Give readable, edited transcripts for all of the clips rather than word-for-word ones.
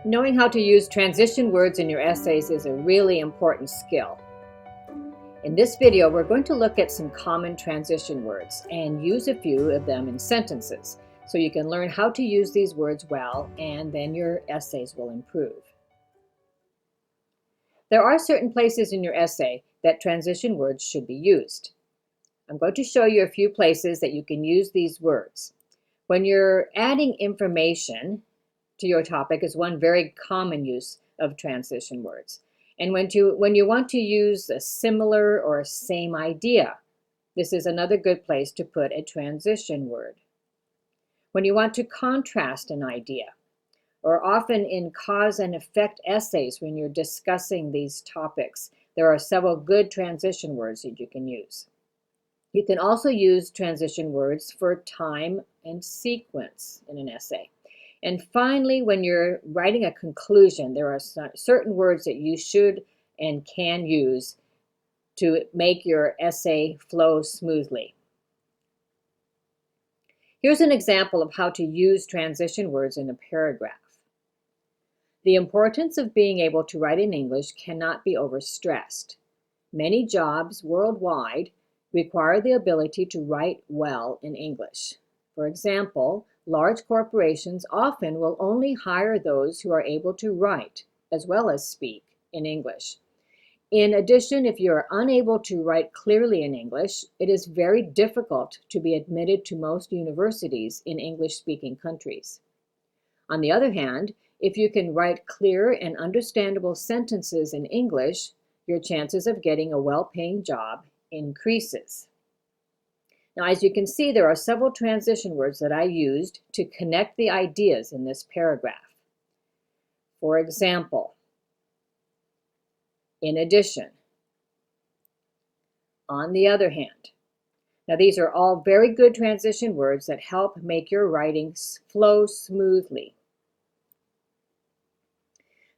Knowing how to use transition words in your essays is a really important skill. In this video, we're going to look at some common transition words and use a few of them in sentences so you can learn how to use these words well, and then your essays will improve. There are certain places in your essay that transition words should be used. I'm going to show you a few places that you can use these words. When you're adding information to your topic is one very common use of transition words. And when you want to use a similar or same idea, this is another good place to put a transition word. When you want to contrast an idea, or often in cause and effect essays when you're discussing these topics, there are several good transition words that you can use. You can also use transition words for time and sequence in an essay. And finally, when you're writing a conclusion, there are certain words that you should and can use to make your essay flow smoothly. Here's an example of how to use transition words in a paragraph. The importance of being able to write in English cannot be overstressed. Many jobs worldwide require the ability to write well in English. For example, large corporations often will only hire those who are able to write as well as speak in English. In addition, if you are unable to write clearly in English, it is very difficult to be admitted to most universities in English-speaking countries. On the other hand, if you can write clear and understandable sentences in English, your chances of getting a well-paying job increases. Now, as you can see, there are several transition words that I used to connect the ideas in this paragraph. For example, in addition, on the other hand. Now, these are all very good transition words that help make your writing flow smoothly.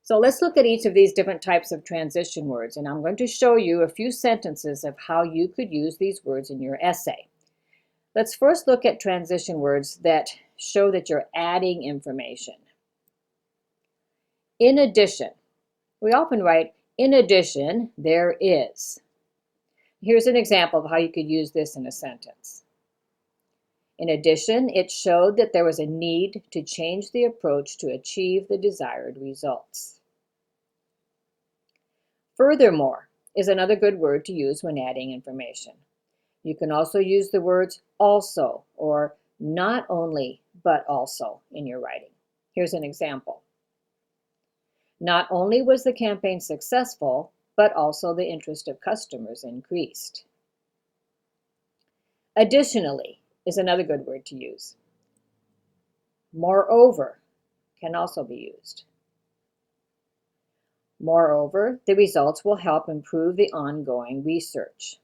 So let's look at each of these different types of transition words, and I'm going to show you a few sentences of how you could use these words in your essay. Let's first look at transition words that show that you're adding information. In addition, we often write, in addition, there is. Here's an example of how you could use this in a sentence. In addition, it showed that there was a need to change the approach to achieve the desired results. Furthermore is another good word to use when adding information. You can also use the words also or not only but also in your writing. Here's an example. Not only was the campaign successful, but also the interest of customers increased. Additionally is another good word to use. Moreover can also be used. Moreover, the results will help improve the ongoing research.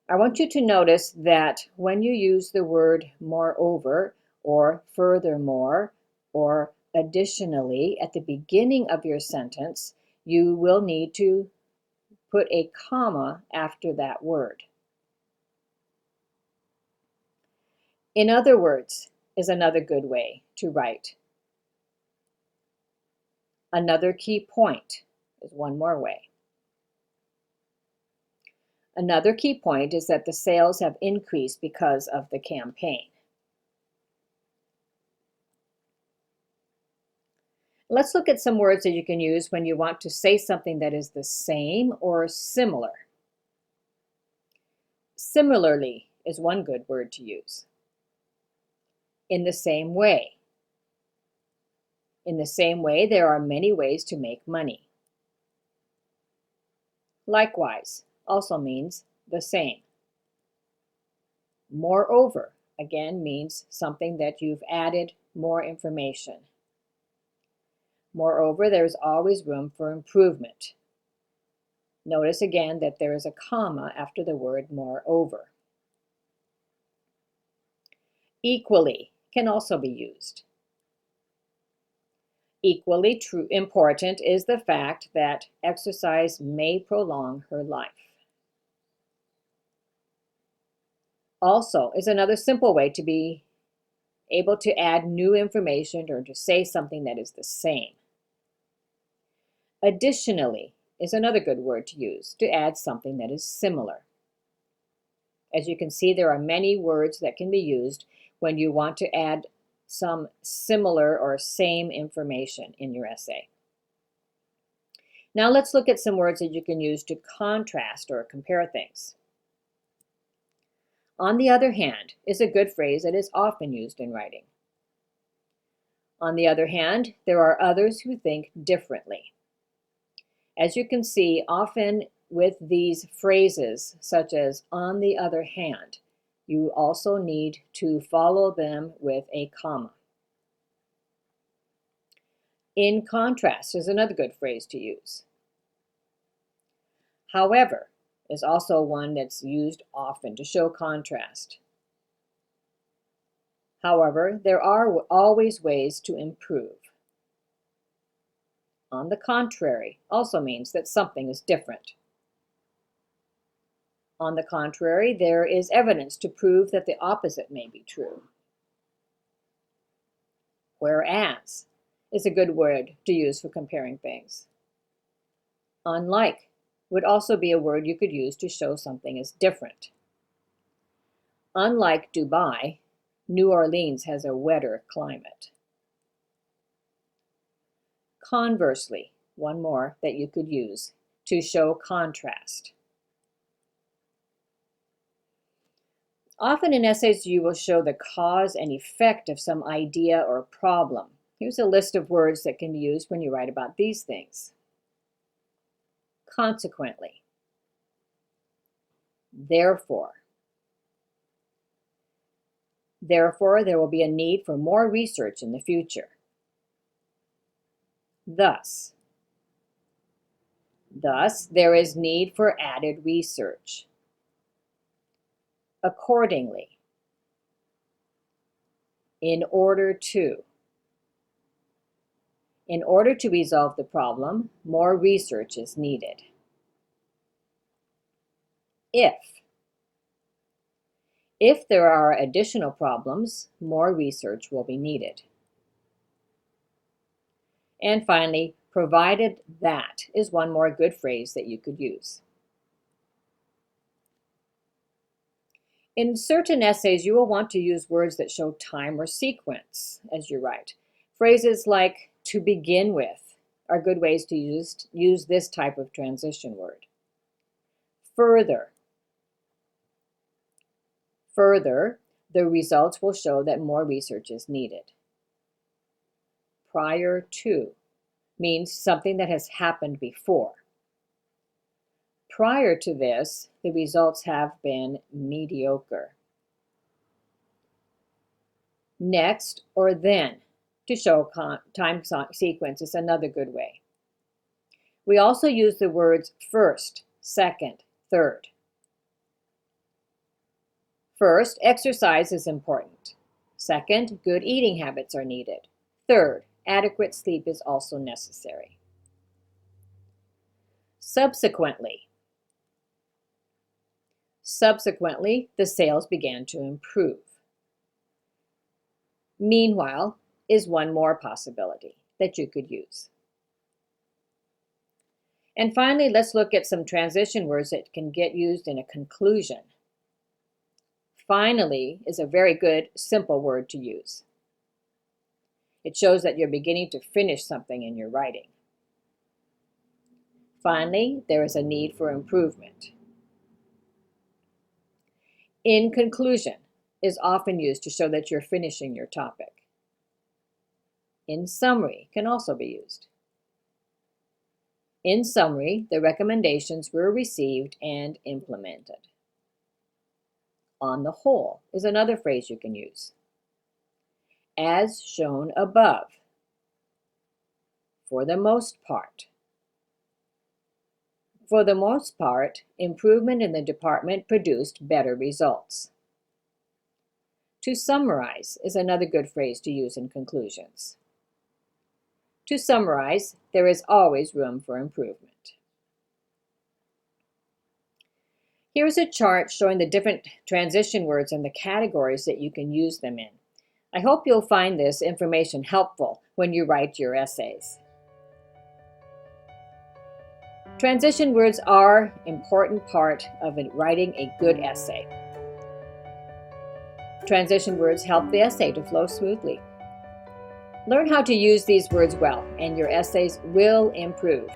I want you to notice that when you use the word moreover or furthermore or additionally at the beginning of your sentence, you will need to put a comma after that word. In other words is another good way to write. Another key point is one more way. Another key point is that the sales have increased because of the campaign. Let's look at some words that you can use when you want to say something that is the same or similar. Similarly is one good word to use. In the same way. In the same way, there are many ways to make money. Likewise also means the same. Moreover, again, means something that you've added more information. Moreover, there's always room for improvement. Notice again that there is a comma after the word moreover. Equally can also be used. Equally important is the fact that exercise may prolong her life. Also is another simple way to be able to add new information or to say something that is the same. Additionally is another good word to use to add something that is similar. As you can see, there are many words that can be used when you want to add some similar or same information in your essay. Now let's look at some words that you can use to contrast or compare things. On the other hand is a good phrase that is often used in writing. On the other hand, there are others who think differently. As you can see, often with these phrases, such as on the other hand, you also need to follow them with a comma. In contrast is another good phrase to use. However is also one that's used often to show contrast. However, there are always ways to improve. On the contrary also means that something is different. On the contrary, there is evidence to prove that the opposite may be true. Whereas is a good word to use for comparing things. Unlike would also be a word you could use to show something is different. Unlike Dubai, New Orleans has a wetter climate. Conversely, one more that you could use to show contrast. Often in essays you will show the cause and effect of some idea or problem. Here's a list of words that can be used when you write about these things. Consequently. Therefore. Therefore, there will be a need for more research in the future. Thus. Thus, there is need for added research. Accordingly. In order to. In order to resolve the problem, more research is needed. If there are additional problems, more research will be needed. And finally, provided that is one more good phrase that you could use. In certain essays, you will want to use words that show time or sequence as you write. Phrases like to begin with are good ways to use this type of transition word. Further. Further, the results will show that more research is needed. Prior to means something that has happened before. Prior to this, the results have been mediocre. Next or then to show time sequence is another good way. We also use the words first, second, third. First, exercise is important. Second, good eating habits are needed. Third, adequate sleep is also necessary. Subsequently. Subsequently, the sales began to improve. Meanwhile is one more possibility that you could use. And finally, let's look at some transition words that can get used in a conclusion. Finally is a very good, simple word to use. It shows that you're beginning to finish something in your writing. Finally, there is a need for improvement. In conclusion is often used to show that you're finishing your topic. In summary can also be used. In summary, the recommendations were received and implemented. On the whole is another phrase you can use. As shown above. For the most part. For the most part, improvement in the department produced better results. To summarize is another good phrase to use in conclusions. To summarize, there is always room for improvement. Here's a chart showing the different transition words and the categories that you can use them in. I hope you'll find this information helpful when you write your essays. Transition words are an important part of writing a good essay. Transition words help the essay to flow smoothly. Learn how to use these words well, and your essays will improve.